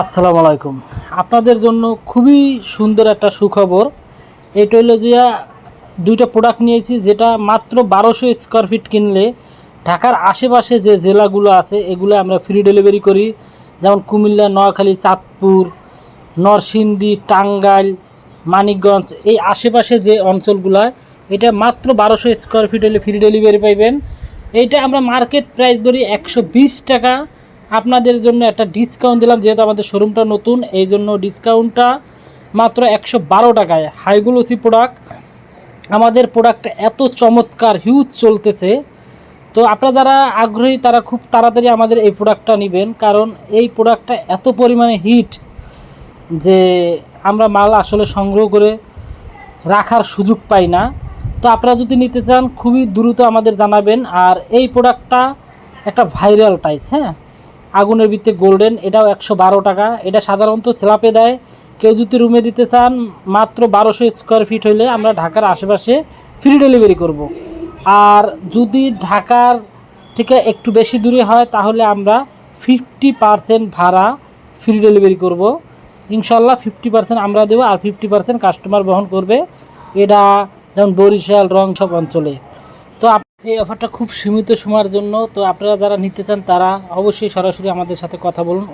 আসসালামু আলাইকুম। আপনাদের জন্য খুবই সুন্দর একটা সুখবর। এটা হলো যে দুইটা প্রোডাক্ট নিয়েছি, যেটা মাত্র 1200 স্কোয়ার ফিট কিনলে ঢাকার আশেপাশে যে জেলাগুলো আছে এগুলো আমরা ফ্রি ডেলিভারি করি। যেমন কুমিল্লা, নোয়াখালী, চাঁদপুর, নরসিংদী, টাঙ্গাইল, মানিকগঞ্জ, এই আশেপাশে যে অঞ্চলগুলো, এটা মাত্র 1200 স্কোয়ার ফিট হলে ফ্রি ডেলিভারি পাইবেন। এইটা আমরা মার্কেট প্রাইস ধরি 120 টাকা। আপনাদের জন্য একটা ডিসকাউন্ট দিলাম, যেহেতু আমাদের শোরুমটা নতুন, এই জন্য ডিসকাউন্টটা মাত্র 112 টাকায়। হাইগ্লোসি প্রোডাক্ট, আমাদের প্রোডাক্ট এত চমৎকার হিউজ চলতেছে। তো আপনারা যারা আগ্রহী তারা খুব তাড়াতাড়ি আমাদের এই প্রোডাক্টটা নেবেন, কারণ এই প্রোডাক্টটা এত পরিমাণে হিট যে আমরা মাল আসলে সংগ্রহ করে রাখার সুযোগ পাই না। তো আপনারা যদি নিতে চান খুবই দ্রুত আমাদের জানাবেন। আর এই প্রোডাক্টটা একটা ভাইরাল টাইস, হ্যাঁ, আগুনের ভিত্তে গোল্ডেন, এটাও 112 টাকা। এটা সাধারণত স্ল্যাপে দেয়, কেউ যদি রুমে দিতে চান মাত্র 1200 স্কোয়ার ফিট হলে আমরা ঢাকার আশেপাশে ফ্রি ডেলিভারি করব। আর যদি ঢাকার থেকে একটু বেশি দূরে হয় তাহলে আমরা 50% ভাড়া ফ্রি ডেলিভারি করব। ইনশাল্লাহ 50% আমরা দেবো, আর 50% কাস্টমার বহন করবে। এটা যেমন বরিশাল, রং সব অঞ্চলে। তো এই অফারটা খুব সীমিত সময়ের জন্য। তো আপনারা যারা নিতে চান তারা অবশ্যই সরাসরি আমাদের সাথে কথা বলুন।